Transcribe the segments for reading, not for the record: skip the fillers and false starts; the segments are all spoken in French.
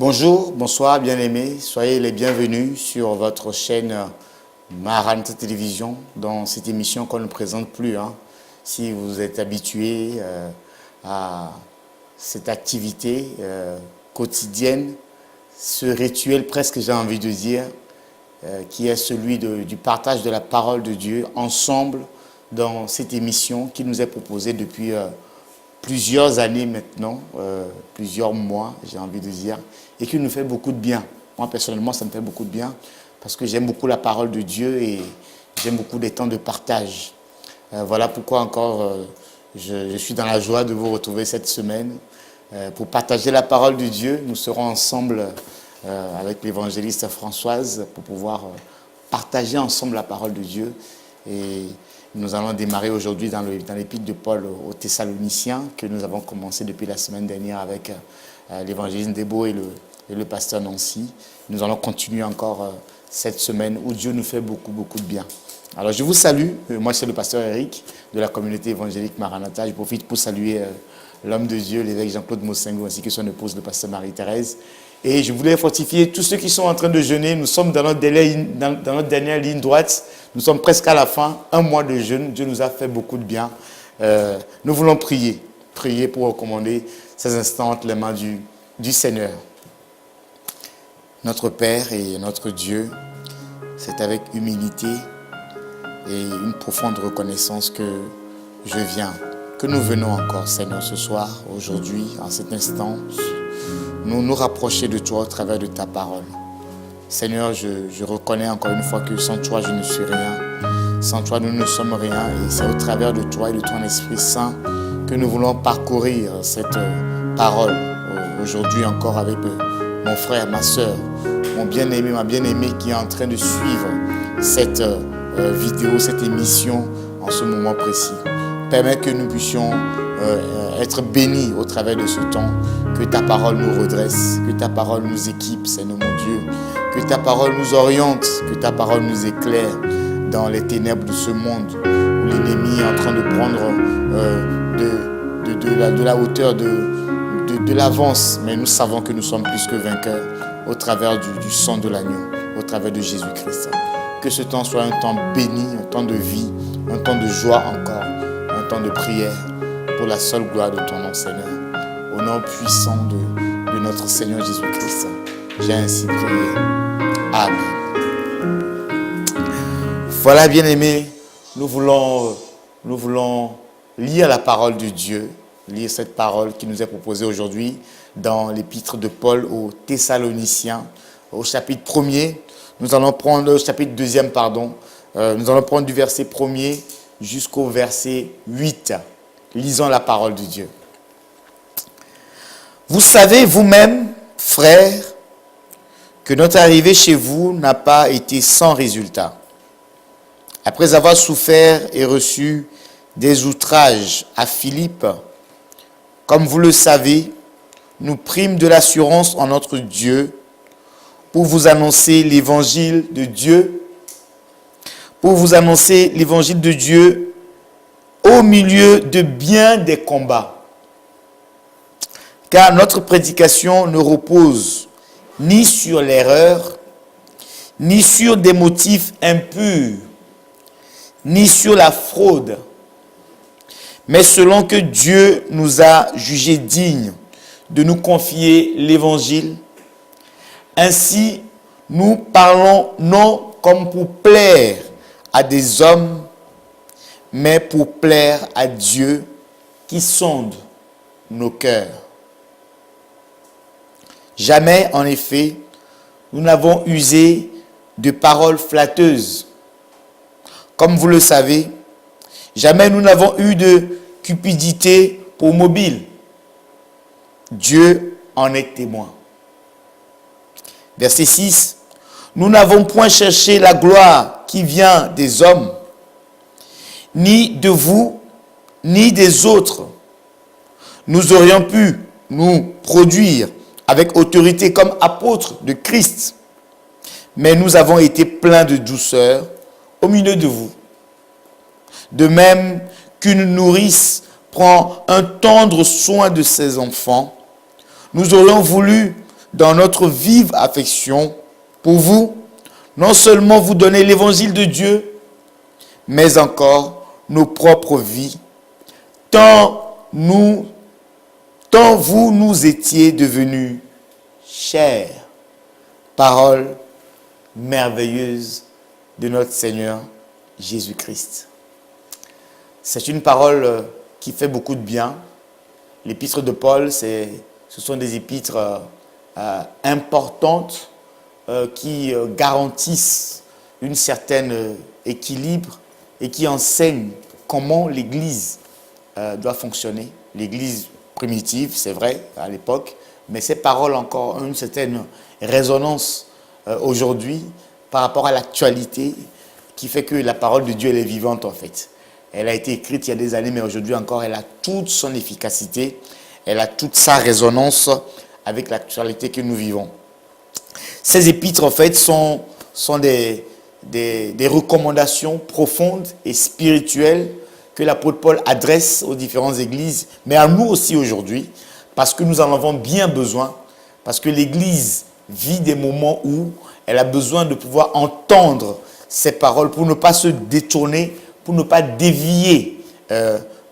Bonjour, bonsoir, bien-aimés. Soyez les bienvenus sur votre chaîne Maranatha Télévision dans cette émission qu'on ne présente plus. Si vous êtes habitué à cette activité quotidienne, ce rituel presque, j'ai envie de dire, qui est celui du partage de la parole de Dieu ensemble dans cette émission qui nous est proposée depuis plusieurs années maintenant, plusieurs mois, j'ai envie de dire, et qui nous fait beaucoup de bien. Moi, personnellement, ça me fait beaucoup de bien parce que j'aime beaucoup la parole de Dieu et j'aime beaucoup les temps de partage. Voilà pourquoi encore je suis dans la joie de vous retrouver cette semaine pour partager la parole de Dieu. Nous serons ensemble avec l'évangéliste Françoise pour pouvoir partager ensemble la parole de Dieu. Et nous allons démarrer aujourd'hui dans l'épître de Paul aux Thessaloniciens que nous avons commencé depuis la semaine dernière avec l'évangéliste Debo et le pasteur Nancy. Nous allons continuer encore cette semaine où Dieu nous fait beaucoup de bien. Alors je vous salue, moi c'est le pasteur Eric de la communauté évangélique Maranatha. Je profite pour saluer l'homme de Dieu, l'évêque Jean-Claude Mossengo, ainsi que son épouse, le pasteur Marie-Thérèse. Et je voulais fortifier tous ceux qui sont en train de jeûner. Nous sommes dans notre dernière ligne droite. Nous sommes presque à la fin. Un mois de jeûne. Dieu nous a fait beaucoup de bien. Nous voulons prier. Prier pour recommander ces instants entre les mains du Seigneur. Notre Père et notre Dieu, c'est avec humilité et une profonde reconnaissance que nous venons encore, Seigneur, ce soir, aujourd'hui, en cet instant, nous rapprocher de toi au travers de ta parole. Seigneur, je reconnais encore une fois que sans toi, je ne suis rien. Sans toi, nous ne sommes rien. Et c'est au travers de toi et de ton Esprit Saint que nous voulons parcourir cette parole. Aujourd'hui encore avec mon frère, ma soeur, mon bien-aimé, ma bien-aimée qui est en train de suivre cette vidéo, cette émission en ce moment précis. Permets que nous puissions être bénis au travers de ce temps, que ta parole nous redresse, que ta parole nous équipe, Seigneur mon Dieu, que ta parole nous oriente, que ta parole nous éclaire dans les ténèbres de ce monde où l'ennemi est en train de prendre de la hauteur, de l'avance, mais nous savons que nous sommes plus que vainqueurs au travers du sang de l'agneau, au travers de Jésus-Christ. Que ce temps soit un temps béni, un temps de vie, un temps de joie encore, un temps de prière pour la seule gloire de ton nom, Seigneur. Au nom puissant de notre Seigneur Jésus-Christ, j'ai ainsi prié. Amen. Voilà, bien-aimés, nous voulons lire la parole de Dieu, lire cette parole qui nous est proposée aujourd'hui dans l'épître de Paul aux Thessaloniciens, au chapitre 1er. Nous allons prendre, au chapitre 2e, nous allons prendre du verset 1er jusqu'au verset 8. Lisons la parole de Dieu. Vous savez vous-même, frères, que notre arrivée chez vous n'a pas été sans résultat. Après avoir souffert et reçu des outrages à Philippe, comme vous le savez, nous prîmes de l'assurance en notre Dieu pour vous annoncer l'évangile de Dieu, au milieu de bien des combats. Car notre prédication ne repose ni sur l'erreur, ni sur des motifs impurs, ni sur la fraude, mais selon que Dieu nous a jugés dignes de nous confier l'évangile. Ainsi, nous parlons non comme pour plaire à des hommes, mais pour plaire à Dieu qui sonde nos cœurs. Jamais, en effet, nous n'avons usé de paroles flatteuses. Comme vous le savez, jamais nous n'avons eu de cupidité pour mobile. Dieu en est témoin. Verset 6. Nous n'avons point cherché la gloire qui vient des hommes, ni de vous, ni des autres. Nous aurions pu nous produire avec autorité comme apôtres de Christ, mais nous avons été pleins de douceur au milieu de vous. De même qu'une nourrice prend un tendre soin de ses enfants, nous aurions voulu dans notre vive affection pour vous, non seulement vous donner l'évangile de Dieu, mais encore nos propres vies, tant vous nous étiez devenus chers. Parole merveilleuse de notre Seigneur Jésus-Christ. C'est une parole qui fait beaucoup de bien. L'épître de Paul, ce sont des épîtres importantes qui garantissent un certain équilibre et qui enseignent comment l'Église doit fonctionner. L'Église primitive, c'est vrai, à l'époque, mais ces paroles encore ont une certaine résonance aujourd'hui par rapport à l'actualité qui fait que la parole de Dieu, elle est vivante en fait. Elle a été écrite il y a des années, mais aujourd'hui encore, elle a toute son efficacité, elle a toute sa résonance avec l'actualité que nous vivons. Ces épîtres, en fait, sont des recommandations profondes et spirituelles que l'apôtre Paul adresse aux différentes églises, mais à nous aussi aujourd'hui, parce que nous en avons bien besoin, parce que l'Église vit des moments où elle a besoin de pouvoir entendre ces paroles pour ne pas se détourner, pour ne pas dévier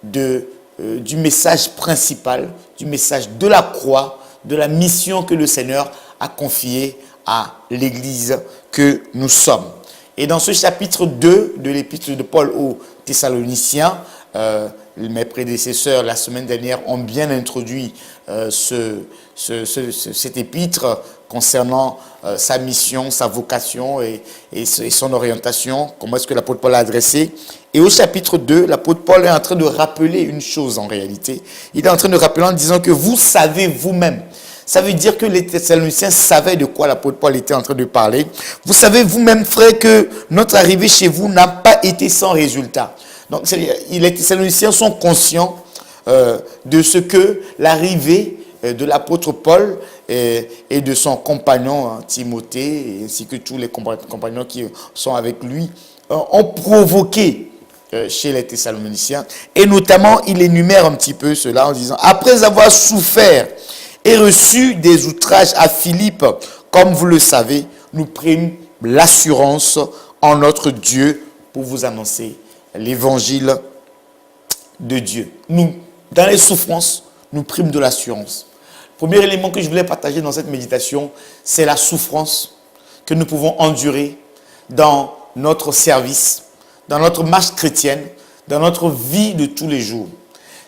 du message principal, du message de la croix, de la mission que le Seigneur a confiée à l'Église que nous sommes. Et dans ce chapitre 2 de l'épître de Paul aux Thessaloniciens, mes prédécesseurs la semaine dernière ont bien introduit cet épître concernant sa mission, sa vocation et son orientation, comment est-ce que l'apôtre Paul a adressé. Et au chapitre 2, l'apôtre Paul est en train de rappeler une chose en réalité. Il est en train de rappeler en disant que vous savez vous-même. Ça veut dire que les Thessaloniciens savaient de quoi l'apôtre Paul était en train de parler. Vous savez vous-même, frères, que notre arrivée chez vous n'a pas été sans résultat. Donc, les Thessaloniciens sont conscients de ce que l'arrivée de l'apôtre Paul et de son compagnon Timothée, ainsi que tous les compagnons qui sont avec lui, ont provoqué chez les Thessaloniciens. Et notamment, il énumère un petit peu cela en disant « Après avoir souffert et reçu des outrages à Philippe, comme vous le savez, nous prîmes l'assurance en notre Dieu pour vous annoncer l'évangile de Dieu. » Nous, dans les souffrances, nous prîmes de l'assurance. Le premier élément que je voulais partager dans cette méditation, c'est la souffrance que nous pouvons endurer dans notre service, dans notre marche chrétienne, dans notre vie de tous les jours.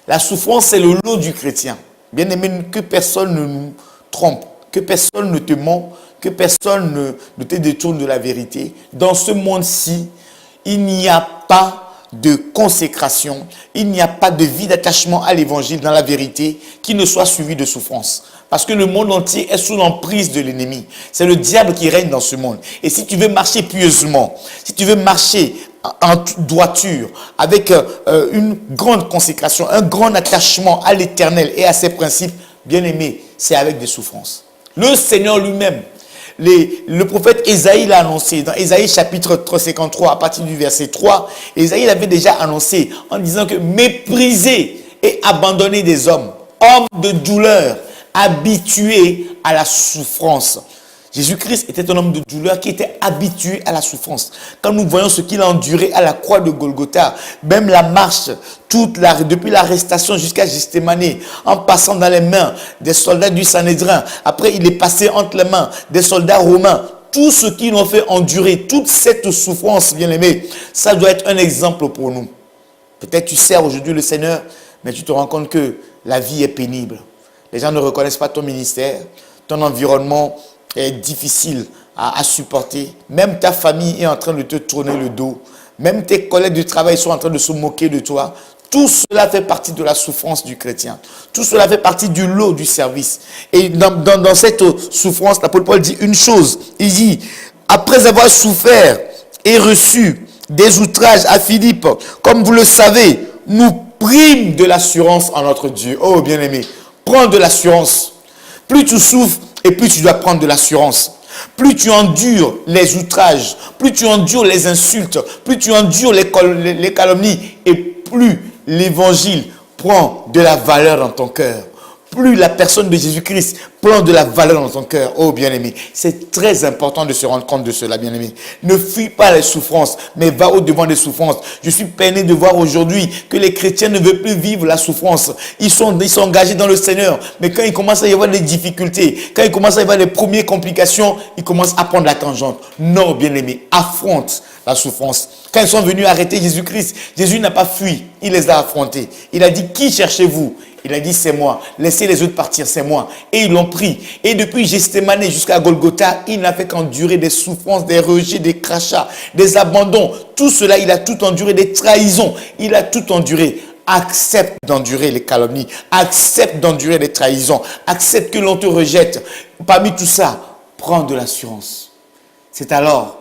La souffrance, c'est le lot du chrétien. Bien aimé, que personne ne nous trompe, que personne ne te ment, que personne ne te détourne de la vérité. Dans ce monde-ci, il n'y a pas de consécration, il n'y a pas de vie d'attachement à l'évangile dans la vérité qui ne soit suivi de souffrance. Parce que le monde entier est sous l'emprise de l'ennemi. C'est le diable qui règne dans ce monde. Et si tu veux marcher pieusement, si tu veux marcher en droiture, avec une grande consécration, un grand attachement à l'éternel et à ses principes, bien aimé, c'est avec des souffrances. Le Seigneur lui-même, le prophète Ésaïe l'a annoncé dans Ésaïe chapitre 53 à partir du verset 3. Ésaïe l'avait déjà annoncé en disant que méprisé et abandonné des hommes, hommes de douleur, habitués à la souffrance. Jésus-Christ était un homme de douleur qui était habitué à la souffrance. Quand nous voyons ce qu'il a enduré à la croix de Golgotha, même la marche, depuis l'arrestation jusqu'à Gethsémani, en passant dans les mains des soldats du Sanhédrin, après il est passé entre les mains des soldats romains, tout ce qu'ils ont fait endurer, toute cette souffrance, bien aimé, ça doit être un exemple pour nous. Peut-être tu sers aujourd'hui le Seigneur, mais tu te rends compte que la vie est pénible. Les gens ne reconnaissent pas ton ministère, ton environnement est difficile à supporter. Même ta famille est en train de te tourner le dos. Même tes collègues de travail sont en train de se moquer de toi. Tout cela fait partie de la souffrance du chrétien. Tout cela fait partie du lot du service. Et dans cette souffrance, l'apôtre Paul dit une chose. Il dit, après avoir souffert et reçu des outrages à Philippe, comme vous le savez, nous prîmes de l'assurance en notre Dieu. Oh bien-aimé, prends de l'assurance. Plus tu souffres, et plus tu dois prendre de l'assurance. Plus tu endures les outrages, plus tu endures les insultes, plus tu endures les calomnies, et plus l'évangile prend de la valeur dans ton cœur. plus la personne de Jésus-Christ prend de la valeur dans ton cœur. Oh bien-aimé, c'est très important de se rendre compte de cela, bien-aimé. Ne fuis pas les souffrances, mais va au-devant des souffrances. Je suis peiné de voir aujourd'hui que les chrétiens ne veulent plus vivre la souffrance. Ils sont engagés dans le Seigneur, mais quand il commence à y avoir des difficultés, quand il commence à y avoir les premières complications, ils commencent à prendre la tangente. Non, bien-aimé, affronte la souffrance. Quand ils sont venus arrêter Jésus-Christ, Jésus n'a pas fui, il les a affrontés. Il a dit, qui cherchez-vous? Il a dit, c'est moi. Laissez les autres partir, c'est moi. Et ils l'ont pris. Et depuis Gethsémane jusqu'à Golgotha, il n'a fait qu'endurer des souffrances, des rejets, des crachats, des abandons. Tout cela, il a tout enduré, des trahisons. Il a tout enduré. Accepte d'endurer les calomnies. Accepte d'endurer les trahisons. Accepte que l'on te rejette. Parmi tout ça, prends de l'assurance. C'est alors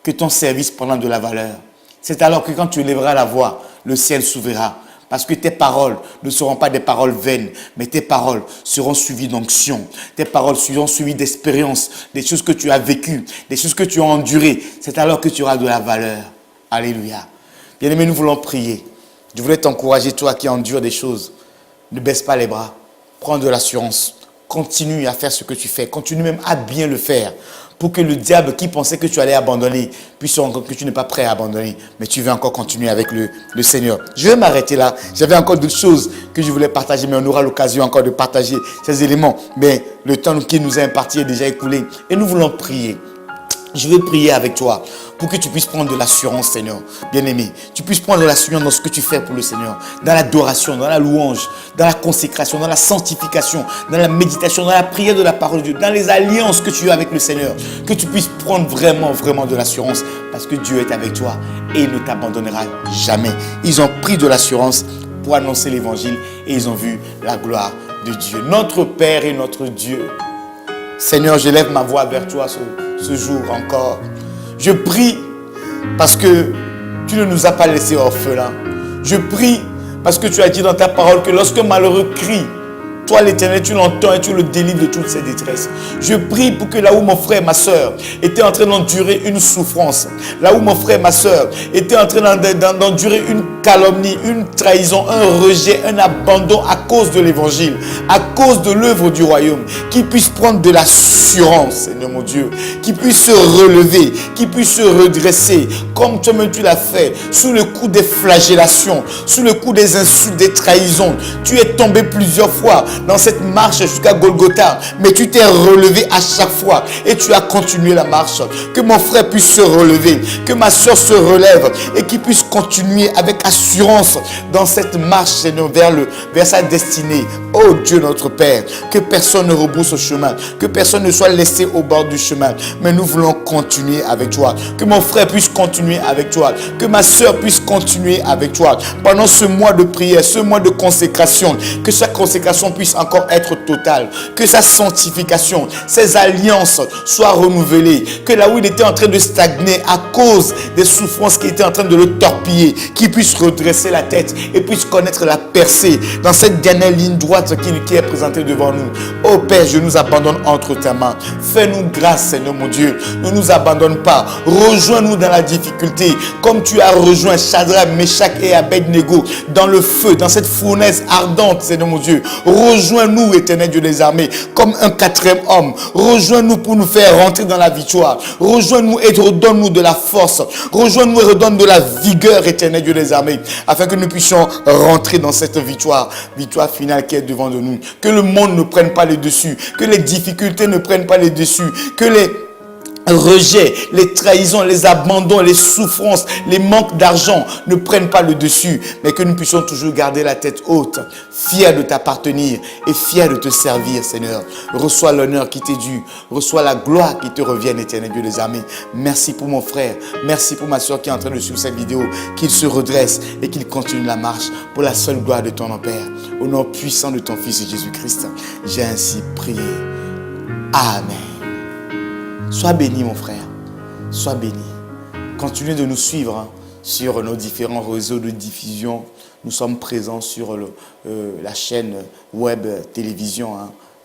que ton service prendra de la valeur. C'est alors que quand tu élèveras la voix, le ciel s'ouvrira. Parce que tes paroles ne seront pas des paroles vaines, mais tes paroles seront suivies d'onction. Tes paroles seront suivies d'expérience, des choses que tu as vécues, des choses que tu as endurées. C'est alors que tu auras de la valeur. Alléluia. Bien-aimés, nous voulons prier. Je voulais t'encourager, toi qui endures des choses. Ne baisse pas les bras. Prends de l'assurance. Continue à faire ce que tu fais. Continue même à bien le faire. Pour que le diable qui pensait que tu allais abandonner puisse encore que tu n'es pas prêt à abandonner. Mais tu veux encore continuer avec le Seigneur. Je vais m'arrêter là. J'avais encore d'autres choses que je voulais partager. Mais on aura l'occasion encore de partager ces éléments. Mais le temps qui nous est imparti est déjà écoulé. Et nous voulons prier. Je vais prier avec toi pour que tu puisses prendre de l'assurance, Seigneur. Bien-aimé, tu puisses prendre de l'assurance dans ce que tu fais pour le Seigneur. Dans l'adoration, dans la louange, dans la consécration, dans la sanctification, dans la méditation, dans la prière de la parole de Dieu, dans les alliances que tu as avec le Seigneur. Que tu puisses prendre vraiment, vraiment de l'assurance parce que Dieu est avec toi et il ne t'abandonnera jamais. Ils ont pris de l'assurance pour annoncer l'évangile et ils ont vu la gloire de Dieu. Notre Père et notre Dieu. Seigneur, je lève ma voix vers toi ce jour encore. Je prie parce que tu ne nous as pas laissés orphelins. Je prie parce que tu as dit dans ta parole que lorsque malheureux crie, toi l'Éternel, tu l'entends et tu le délivres de toutes ses détresses. Je prie pour que là où mon frère et ma soeur étaient en train d'endurer une souffrance, là où mon frère et ma soeur étaient en train d'endurer une calomnie, une trahison, un rejet, un abandon à cause de l'évangile, à cause de l'œuvre du royaume, qu'ils puissent prendre de l'assurance, Seigneur mon Dieu, qu'ils puissent se relever, qu'ils puissent se redresser, comme toi-même tu l'as fait, sous le coup des flagellations, sous le coup des insultes, des trahisons. Tu es tombé plusieurs fois dans cette marche jusqu'à Golgotha, mais tu t'es relevé à chaque fois et tu as continué la marche. Que mon frère puisse se relever, que ma soeur se relève et qu'il puisse continuer avec assurance dans cette marche, Seigneur, vers sa destinée. Oh Dieu notre Père, que personne ne rebrousse au chemin, que personne ne soit laissé au bord du chemin, mais nous voulons continuer avec toi. Que mon frère puisse continuer avec toi, que ma soeur puisse continuer avec toi pendant ce mois de prière, ce mois de consécration, que sa consécration puisse encore être totale, que sa sanctification, ses alliances soient renouvelées, que là où il était en train de stagner à cause des souffrances qui étaient en train de le torpiller, qu'il puisse redresser la tête et puisse connaître la percée dans cette dernière ligne droite qui est présentée devant nous. Oh Père, je nous abandonne entre ta main. Fais-nous grâce, Seigneur mon Dieu. Ne nous abandonne pas. Rejoins-nous dans la difficulté, comme tu as rejoint Shadrach, Meshach et Abednego dans le feu, dans cette fournaise ardente, Seigneur mon Dieu. Rejoins-nous, Éternel Dieu des armées, comme un quatrième homme. Rejoins-nous pour nous faire rentrer dans la victoire. Rejoins-nous et redonne-nous de la force. Rejoins-nous et redonne de la vigueur, Éternel Dieu des armées, afin que nous puissions rentrer dans cette victoire finale qui est devant de nous. Que le monde ne prenne pas le dessus, que les difficultés ne prennent pas le dessus, que les rejets, les trahisons, les abandons, les souffrances, les manques d'argent ne prennent pas le dessus, mais que nous puissions toujours garder la tête haute, fiers de t'appartenir et fiers de te servir, Seigneur. Reçois l'honneur qui t'est dû, reçois la gloire qui te revient, Éternel Dieu des armées. Merci pour mon frère, merci pour ma soeur qui est en train de suivre cette vidéo, qu'il se redresse et qu'il continue la marche pour la seule gloire de ton nom, Père. Au nom puissant de ton Fils Jésus-Christ, j'ai ainsi prié. Amen. Sois béni, mon frère. Sois béni. Continuez de nous suivre sur nos différents réseaux de diffusion. Nous sommes présents sur la chaîne web télévision,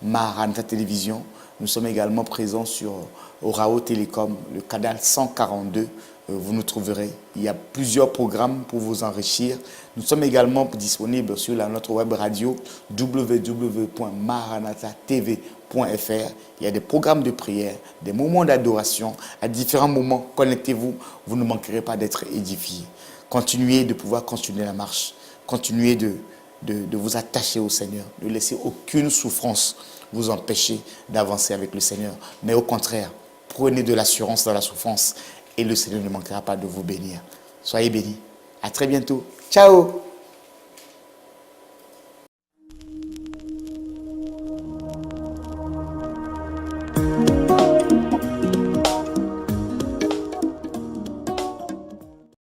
Maranatha Télévision. Nous sommes également présents sur Orao Télécom, le canal 142 vous nous trouverez. Il y a plusieurs programmes pour vous enrichir. Nous sommes également disponibles sur notre web radio www.maranatatv.fr. Il y a des programmes de prière, des moments d'adoration. À différents moments, connectez-vous, vous ne manquerez pas d'être édifiés. Continuez de pouvoir continuer la marche. Continuez de vous attacher au Seigneur. Ne laissez aucune souffrance vous empêcher d'avancer avec le Seigneur. Mais au contraire, prenez de l'assurance dans la souffrance et le Seigneur ne manquera pas de vous bénir. Soyez bénis. À très bientôt. Ciao!